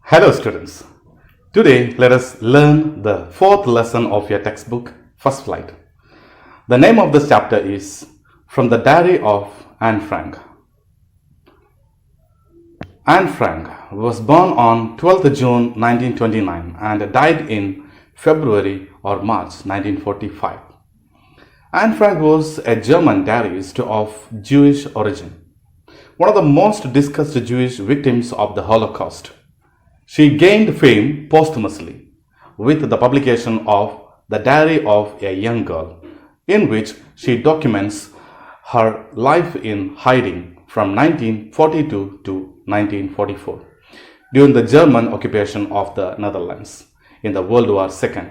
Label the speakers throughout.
Speaker 1: Hello students. Today let us learn the fourth lesson of your textbook First Flight. The name of this chapter is From the Diary of Anne Frank. Anne Frank was born on 12th June 1929 and died in February or March 1945. Anne Frank was a German diarist of Jewish origin, one of the most discussed Jewish victims of the Holocaust. She gained fame posthumously with the publication of The Diary of a Young Girl, in which she documents her life in hiding from 1942 to 1944 during the German occupation of the Netherlands in the World War II.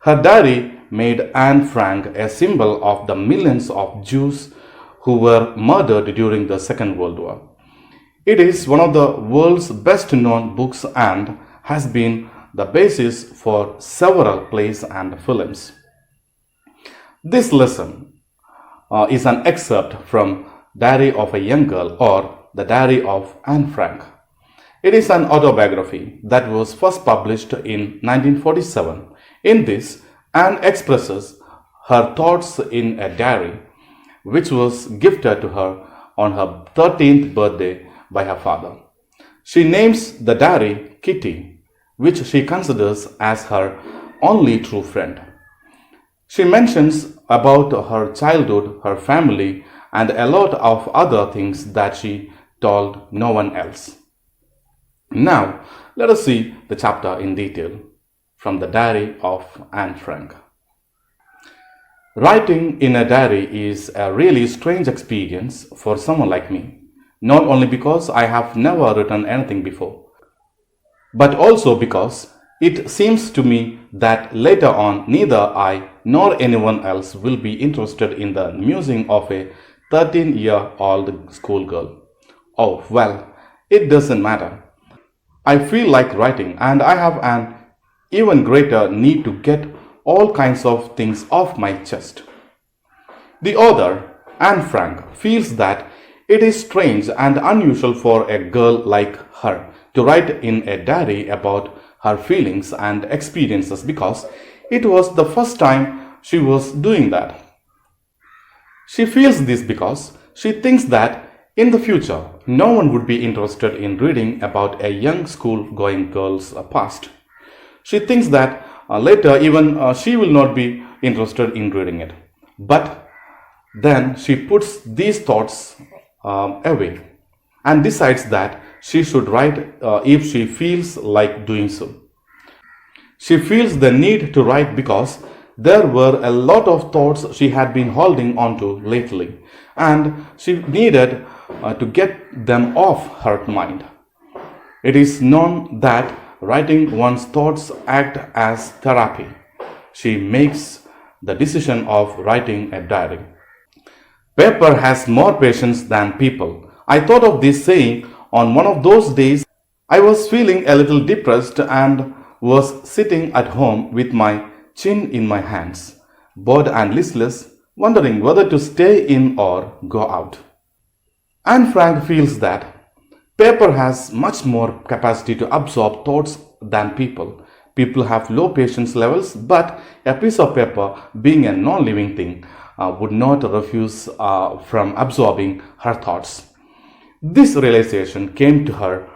Speaker 1: Her diary made Anne Frank a symbol of the millions of Jews who were murdered during the Second World War. It is one of the world's best known books and has been the basis for several plays and films. This lesson is an excerpt from Diary of a Young Girl or The Diary of Anne Frank. It is an autobiography that was first published in 1947. In this, Anne expresses her thoughts in a diary which was gifted to her on her 13th birthday by her father. She names the diary Kitty, which she considers as her only true friend. She mentions about her childhood, her family, and a lot of other things that she told no one else. Now, let us see the chapter in detail from the Diary of Anne Frank. Writing in a diary is a really strange experience for someone like me. Not only because I have never written anything before, but also because it seems to me that later on neither I nor anyone else will be interested in the musing of a 13-year-old schoolgirl. Oh, well, it doesn't matter. I feel like writing and I have an even greater need to get all kinds of things off my chest. The author, Anne Frank, feels that it is strange and unusual for a girl like her to write in a diary about her feelings and experiences because it was the first time she was doing that. She feels this because she thinks that in the future no one would be interested in reading about a young school-going girl's past. She thinks that later even she will not be interested in reading it. But then she puts these thoughts away and decides that she should write if she feels like doing so. She feels the need to write because there were a lot of thoughts she had been holding onto lately and she needed to get them off her mind. It is known that writing one's thoughts act as therapy. She makes the decision of writing a diary. Paper has more patience than people. I thought of this saying on one of those days I was feeling a little depressed and was sitting at home with my chin in my hands, bored and listless, wondering whether to stay in or go out. Anne Frank feels that paper has much more capacity to absorb thoughts than people. People have low patience levels, but a piece of paper, being a non-living thing, would not refuse from absorbing her thoughts. This realization came to her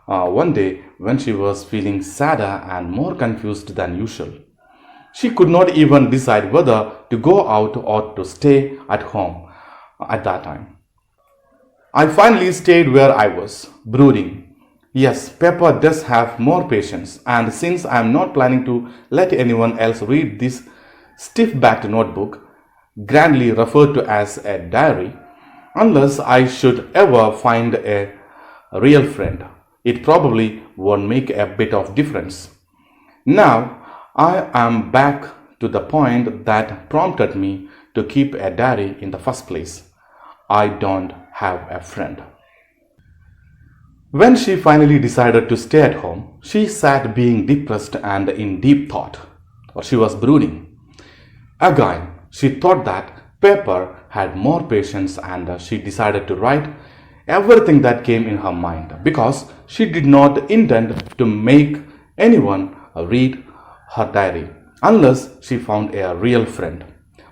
Speaker 1: one day when she was feeling sadder and more confused than usual. She could not even decide whether to go out or to stay at home at that time. I finally stayed where I was, brooding. Yes, paper does have more patience, and since I am not planning to let anyone else read this stiff-backed notebook, grandly referred to as a diary, unless I should ever find a real friend, it probably won't make a bit of difference. Now I am back to the point that prompted me to keep a diary in the first place. I don't have a friend. When she finally decided to stay at home, she sat being depressed and in deep thought, or she was brooding. Again, she thought that paper had more patience and she decided to write everything that came in her mind because she did not intend to make anyone read her diary unless she found a real friend.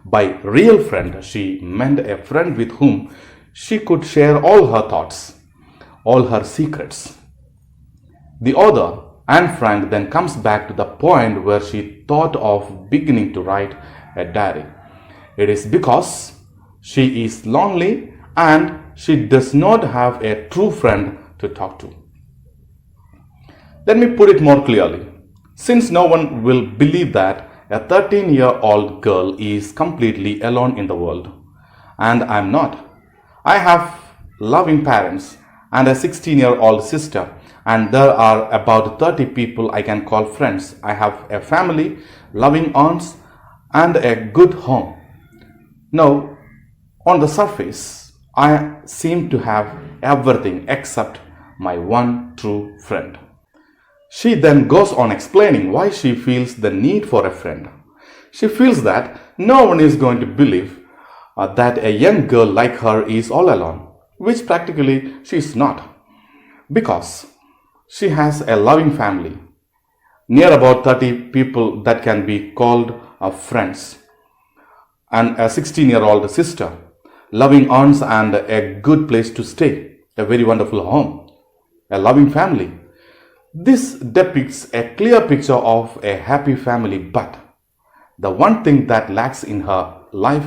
Speaker 1: By real friend, she meant a friend with whom she could share all her thoughts, all her secrets. The author, Anne Frank, then comes back to the point where she thought of beginning to write a diary. It is because she is lonely and she does not have a true friend to talk to. Let me put it more clearly. Since no one will believe that a 13-year-old girl is completely alone in the world, and I'm not. I have loving parents and a 16-year-old sister, and there are about 30 people I can call friends. I have a family, loving aunts, and a good home. Now, on the surface, I seem to have everything except my one true friend. She then goes on explaining why she feels the need for a friend. She feels that no one is going to believe that a young girl like her is all alone, which practically she is not, because she has a loving family, near about 30 people that can be called friends, and a 16-year-old sister, loving aunts, and a good place to stay, a very wonderful home, a loving family. This depicts a clear picture of a happy family, but the one thing that lacks in her life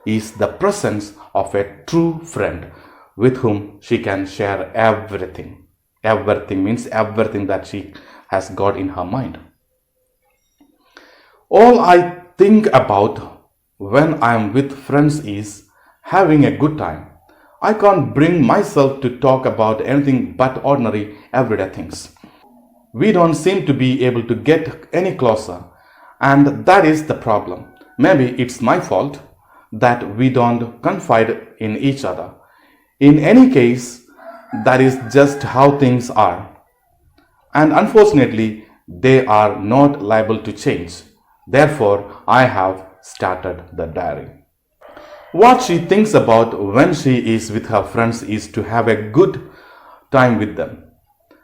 Speaker 1: is the presence of a true friend with whom she can share everything. Everything means everything that she has got in her mind. All I think about when I am with friends is having a good time. I can't bring myself to talk about anything but ordinary everyday things. We don't seem to be able to get any closer, and that is the problem. Maybe it's my fault that we don't confide in each other. In any case, that is just how things are. And unfortunately, they are not liable to change. Therefore, I have started the diary. What she thinks about when she is with her friends is to have a good time with them.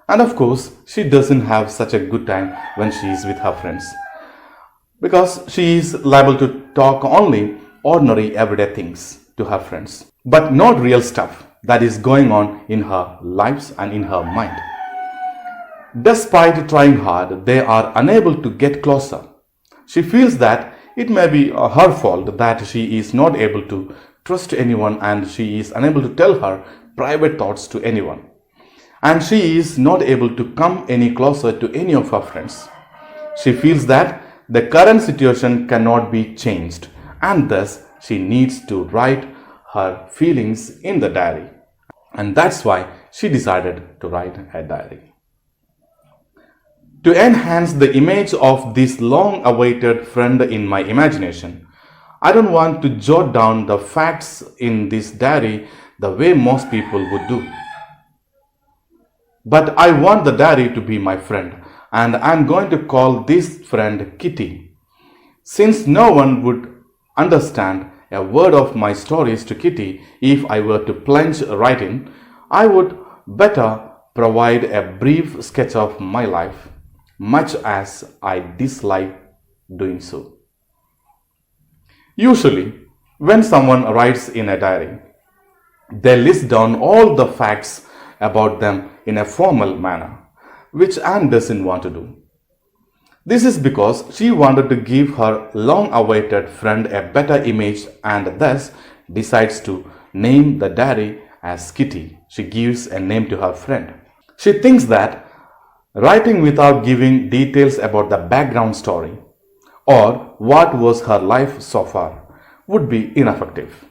Speaker 1: And of course, she doesn't have such a good time when she is with her friends, because she is liable to talk only ordinary everyday things to her friends, but not real stuff that is going on in her lives and in her mind. Despite trying hard, they are unable to get closer. She feels that it may be her fault that she is not able to trust anyone, and she is unable to tell her private thoughts to anyone. And she is not able to come any closer to any of her friends. She feels that the current situation cannot be changed, and thus she needs to write her feelings in the diary. And that's why she decided to write a diary. To enhance the image of this long-awaited friend in my imagination, I don't want to jot down the facts in this diary the way most people would do. But I want the diary to be my friend, and I'm going to call this friend Kitty. Since no one would understand a word of my stories to Kitty if I were to plunge right in, I would better provide a brief sketch of my life, much as I dislike doing so. Usually, when someone writes in a diary, they list down all the facts about them in a formal manner, which Anne doesn't want to do. This is because she wanted to give her long-awaited friend a better image, and thus decides to name the diary as Kitty. She gives a name to her friend. She thinks that writing without giving details about the background story or what was her life so far would be ineffective.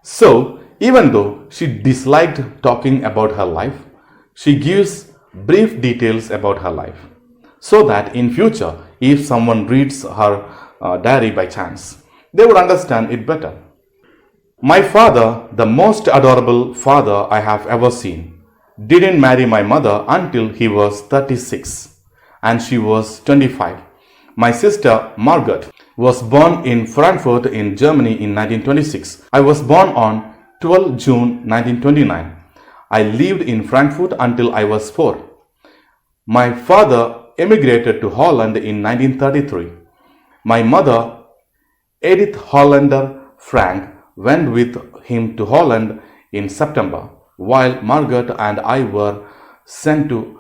Speaker 1: So, even though she disliked talking about her life, she gives brief details about her life, so that in future, if someone reads her diary by chance, they would understand it better. My father, the most adorable father I have ever seen, didn't marry my mother until he was 36 and she was 25. My sister Margaret was born in Frankfurt in Germany in 1926. I was born on 12 June 1929. I lived in Frankfurt until I was 4. My father emigrated to Holland in 1933. My mother, Edith Hollander Frank, went with him to Holland in September, while Margaret and I were sent to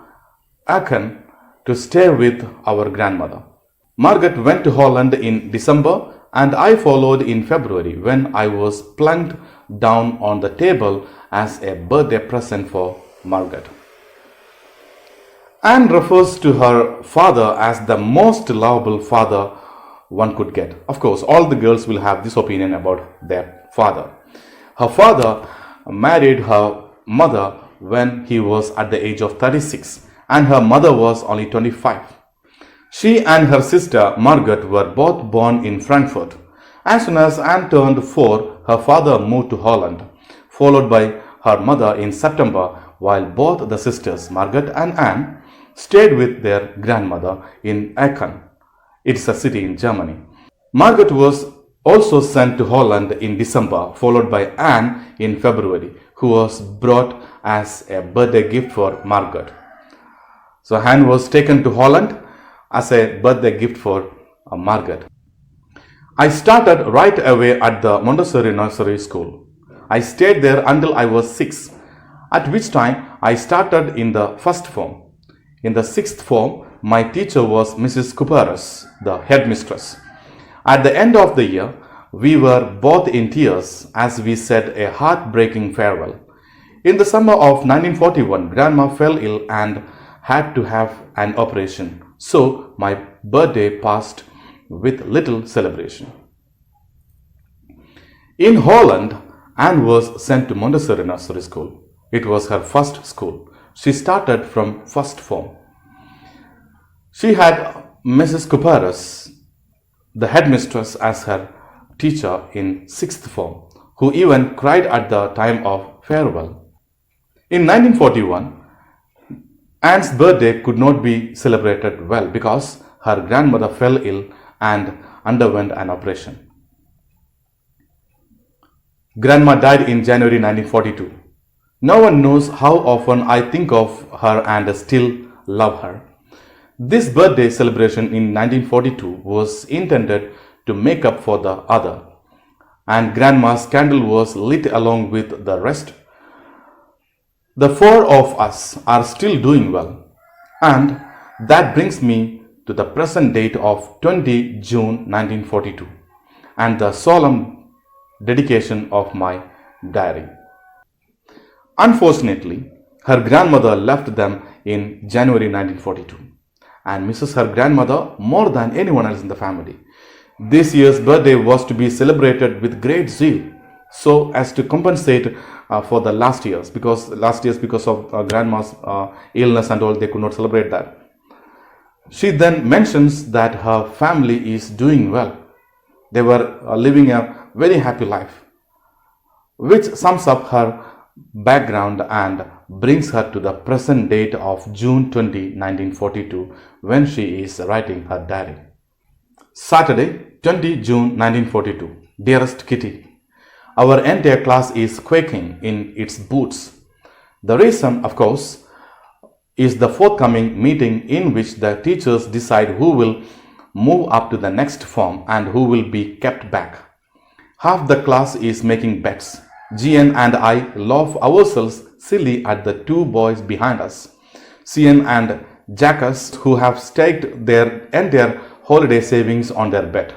Speaker 1: Aachen to stay with our grandmother. Margaret went to Holland in December and I followed in February when I was plunked down on the table as a birthday present for Margaret. Anne refers to her father as the most lovable father one could get. Of course, all the girls will have this opinion about their father. Her father married her mother when he was at the age of 36 and her mother was only 25. She and her sister Margaret were both born in Frankfurt. As soon as Anne turned 4, her father moved to Holland, followed by her mother in September, while both the sisters Margaret and Anne stayed with their grandmother in Aachen. It's a city in Germany. Margaret was also sent to Holland in December, followed by Anne in February, who was brought as a birthday gift for Margaret. So Anne was taken to Holland as a birthday gift for Margaret. I started right away at the Montessori nursery school. I stayed there until I was 6, at which time I started in the first form. In the 6th form, my teacher was Mrs. Kuparas, the headmistress. At the end of the year, we were both in tears as we said a heartbreaking farewell. In the summer of 1941, Grandma fell ill and had to have an operation. So my birthday passed with little celebration. In Holland, Anne was sent to Montessori nursery school. It was her first school. She started from first form. She had Mrs. Kuparas, the headmistress, as her teacher in 6th form, who even cried at the time of farewell. In 1941, Anne's birthday could not be celebrated well because her grandmother fell ill and underwent an operation. Grandma died in January 1942. No one knows how often I think of her and still love her. This birthday celebration in 1942 was intended to make up for the other, and Grandma's candle was lit along with the rest. The 4 of us are still doing well, and that brings me to the present date of 20 June 1942 and the solemn dedication of my diary. Unfortunately, her grandmother left them in January 1942 and misses her grandmother more than anyone else in the family. This year's birthday was to be celebrated with great zeal so as to compensate for the last years because of grandma's illness and all, they could not celebrate that. She then mentions that her family is doing well. They were living a very happy life, which sums up her background and brings her to the present date of June 20, 1942, when she is writing her diary. Saturday, 20 June 1942. Dearest Kitty, our entire class is quaking in its boots. The reason, of course, is the forthcoming meeting in which the teachers decide who will move up to the next form and who will be kept back. Half the class is making bets. GN and I laugh ourselves silly at the 2 boys behind us, CN and Jackas, who have staked their entire holiday savings on their bet.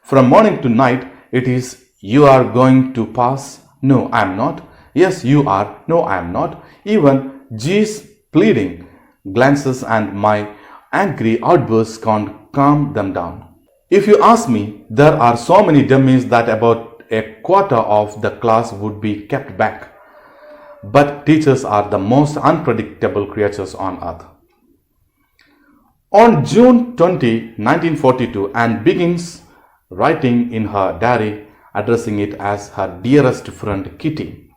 Speaker 1: From morning to night, it is, you are going to pass. No, I am not. Yes, you are. No, I am not. Even G's pleading glances and my angry outbursts can't calm them down. If you ask me, there are so many dummies that about a quarter of the class would be kept back. But teachers are the most unpredictable creatures on earth. On June 20, 1942, Anne begins writing in her diary, addressing it as her dearest friend Kitty.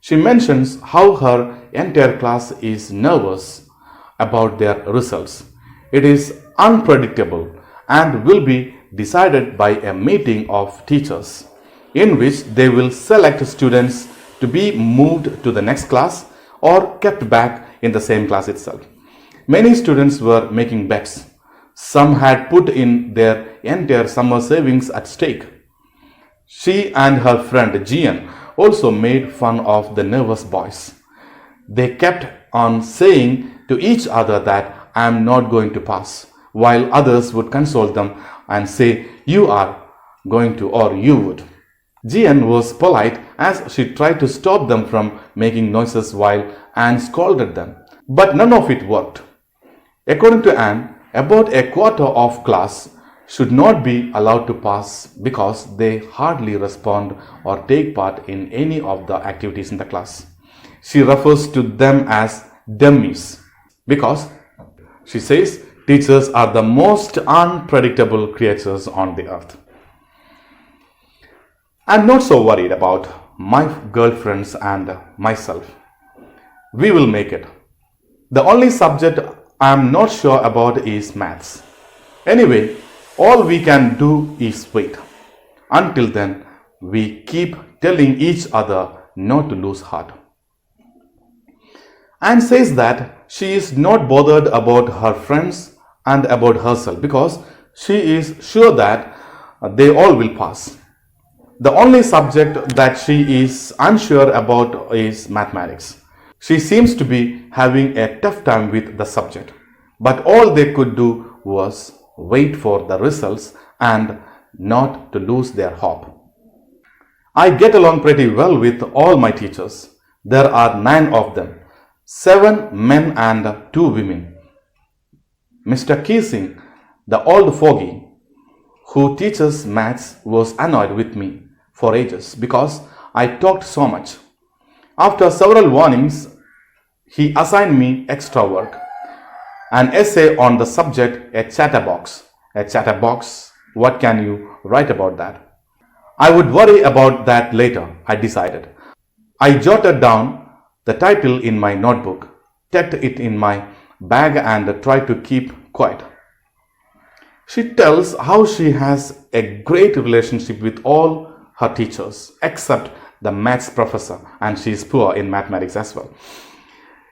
Speaker 1: She mentions how her entire class is nervous about their results. It is unpredictable and will be decided by a meeting of teachers in which they will select students to be moved to the next class or kept back in the same class itself. Many students were making bets. Some had put in their entire summer savings at stake. She and her friend Jian also made fun of the nervous boys. They kept on saying to each other that I am not going to pass, while others would console them and say you are going to or you would. Jian was polite as she tried to stop them from making noises while Anne scolded them, but none of it worked. According to Anne, about a quarter of class should not be allowed to pass because they hardly respond or take part in any of the activities in the class. She refers to them as dummies because she says teachers are the most unpredictable creatures on the earth. I'm not so worried about my girlfriends and myself. We will make it. The only subject I'm not sure about is maths. Anyway, all we can do is wait. Until then, we keep telling each other not to lose heart. Anne says that she is not bothered about her friends and about herself because she is sure that they all will pass. The only subject that she is unsure about is mathematics. She seems to be having a tough time with the subject, but all they could do was wait for the results and not to lose their hope. I get along pretty well with all my teachers. There are 9 of them, 7 men and 2 women. Mr. Keesing, the old fogey who teaches maths, was annoyed with me for ages because I talked so much. After several warnings, he assigned me extra work. An essay on the subject, a chatterbox. A chatterbox, what can you write about that? I would worry about that later, I decided. I jotted down the title in my notebook, tucked it in my bag and tried to keep quiet. She tells how she has a great relationship with all her teachers except the maths professor, and she is poor in mathematics as well.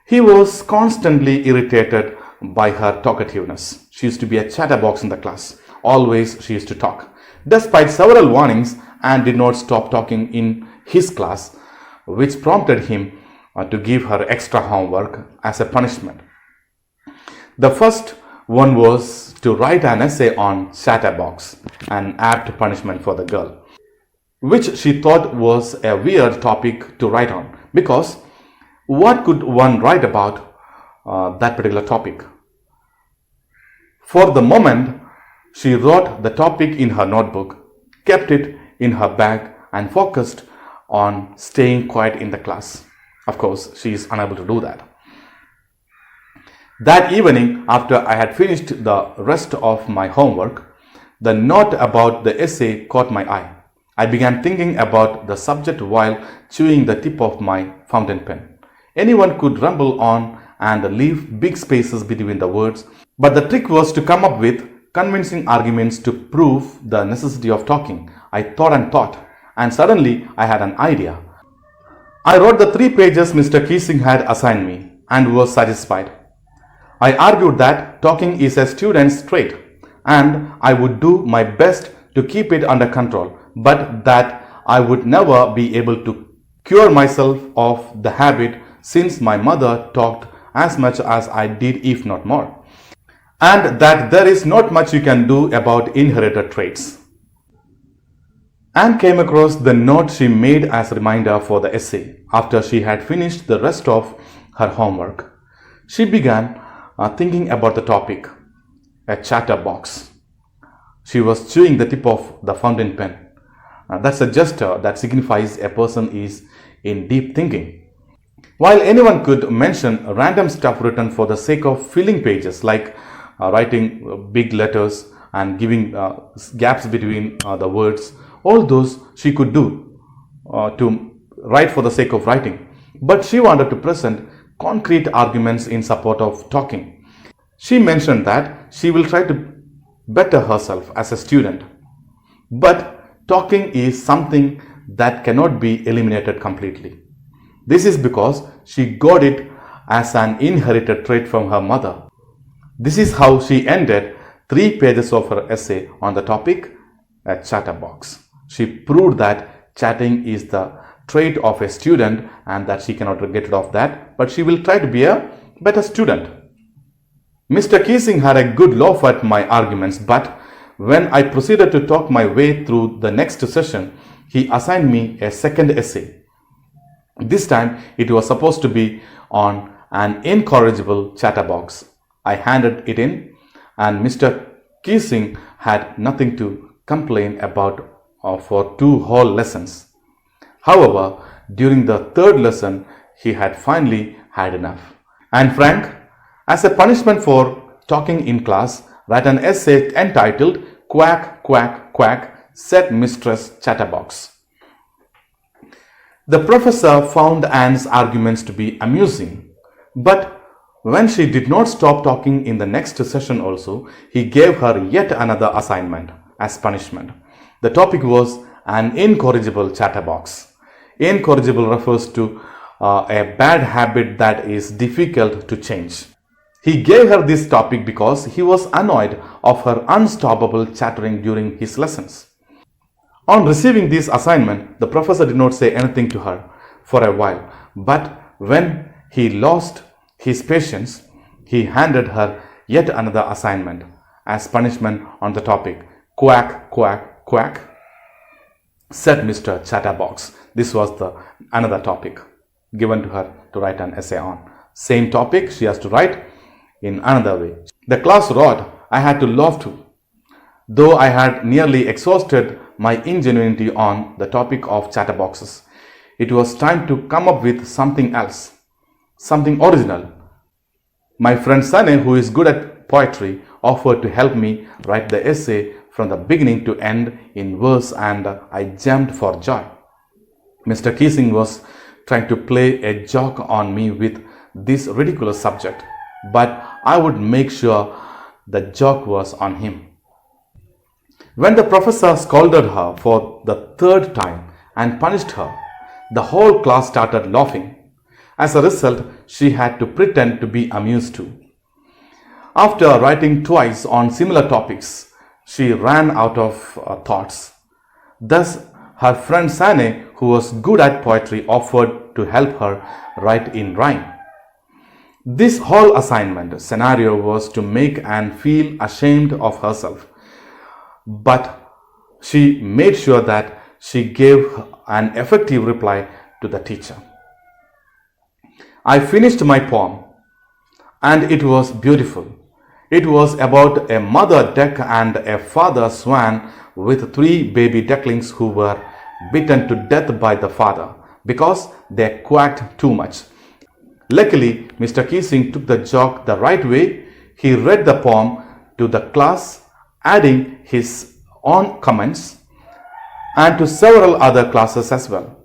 Speaker 1: He was constantly irritated by her talkativeness. She used to be a chatterbox in the class. Always she used to talk. Despite several warnings, Anne did not stop talking in his class, which prompted him to give her extra homework as a punishment. The first one was to write an essay on Chatterbox, an apt punishment for the girl, which she thought was a weird topic to write on because what could one write about that particular topic? For the moment, she wrote the topic in her notebook, kept it in her bag, and focused on staying quiet in the class. Of course, she is unable to do that. That evening, after I had finished the rest of my homework, the note about the essay caught my eye. I began thinking about the subject while chewing the tip of my fountain pen. Anyone could ramble on and leave big spaces between the words, but the trick was to come up with convincing arguments to prove the necessity of talking. I thought, and suddenly I had an idea. I wrote the 3 pages Mr. Keesing had assigned me and was satisfied. I argued that talking is a student's trait and I would do my best to keep it under control, but that I would never be able to cure myself of the habit since my mother talked as much as I did, if not more, and that there is not much you can do about inherited traits. Anne came across the note she made as a reminder for the essay after she had finished the rest of her homework. She began thinking about the topic, a chatterbox. She was chewing the tip of the fountain pen. That's a gesture that signifies a person is in deep thinking. While anyone could mention random stuff written for the sake of filling pages, like writing big letters and giving gaps between the words, all those she could do to write for the sake of writing. But she wanted to present concrete arguments in support of talking. She mentioned that she will try to better herself as a student, but talking is something that cannot be eliminated completely. This is because she got it as an inherited trait from her mother. This is how she ended 3 pages of her essay on the topic, a chatterbox. She proved that chatting is the trait of a student and that she cannot get rid of that, but she will try to be a better student. Mr. Keesing had a good laugh at my arguments, but when I proceeded to talk my way through the next session, he assigned me a second essay. This time it was supposed to be on an incorrigible chatterbox. I handed it in, and Mr. Keesing had nothing to complain about for 2 whole lessons. However, during the 3rd lesson, he had finally had enough. And Frank, as a punishment for talking in class, write an essay entitled "Quack, Quack, Quack," said Mistress Chatterbox. The professor found Anne's arguments to be amusing, but when she did not stop talking in the next session also, he gave her yet another assignment as punishment. The topic was an incorrigible chatterbox. Incorrigible refers to a bad habit that is difficult to change. He gave her this topic because he was annoyed of her unstoppable chattering during his lessons. On receiving this assignment, the professor did not say anything to her for a while, but when he lost his patience, he handed her yet another assignment as punishment on the topic, "Quack, quack, quack," said Mr. Chatterbox. This was the another topic given to her to write an essay on. Same topic she has to write in another way. The class roared. I had to laugh too, though I had nearly exhausted my ingenuity on the topic of chatterboxes. It was time to come up with something else, something original. My friend Sane, who is good at poetry, offered to help me write the essay from the beginning to end in verse, and I jumped for joy. Mr. Keesing was trying to play a joke on me with this ridiculous subject, but I would make sure the joke was on him. When the professor scolded her for the 3rd time and punished her, the whole class started laughing. As a result, she had to pretend to be amused too. After writing twice on similar topics, she ran out of thoughts. Thus, her friend Sane, who was good at poetry, offered to help her write in rhyme. This whole assignment scenario was to make Anne feel ashamed of herself, but she made sure that she gave an effective reply to the teacher. I finished my poem, and it was beautiful. It was about a mother duck and a father swan with 3 baby ducklings who were beaten to death by the father because they quacked too much. Luckily, Mr. Keesing took the joke the right way. He read the poem to the class, adding his own comments, and to several other classes as well.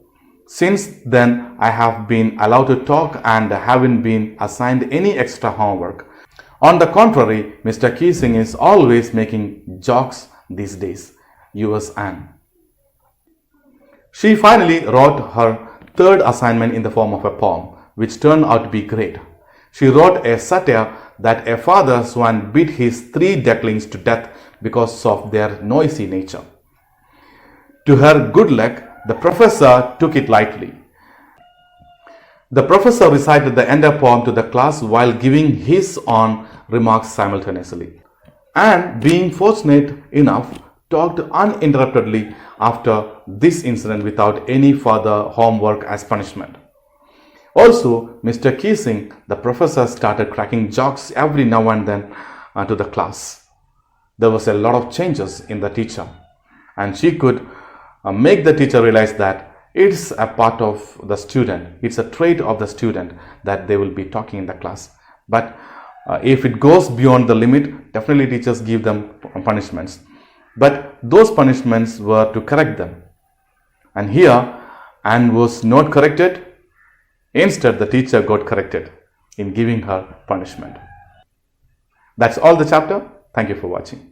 Speaker 1: Since then, I have been allowed to talk and haven't been assigned any extra homework. On the contrary, Mr. Keesing is always making jokes these days. Yours, Anne. She finally wrote her 3rd assignment in the form of a poem, which turned out to be great. She wrote a satire that a father swan beat his 3 ducklings to death because of their noisy nature. To her good luck, the professor took it lightly. The professor recited the entire poem to the class while giving his own remarks simultaneously. And being fortunate enough, talked uninterruptedly after this incident without any further homework as punishment. Also, Mr. Keesing, the professor, started cracking jokes every now and then to the class. There was a lot of changes in the teacher, and she could make the teacher realize that it's a part of the student, it's a trait of the student that they will be talking in the class. But if it goes beyond the limit, definitely teachers give them punishments. But those punishments were to correct them. And here, Anne was not corrected. Instead, the teacher got corrected in giving her punishment. That's all the chapter. Thank you for watching.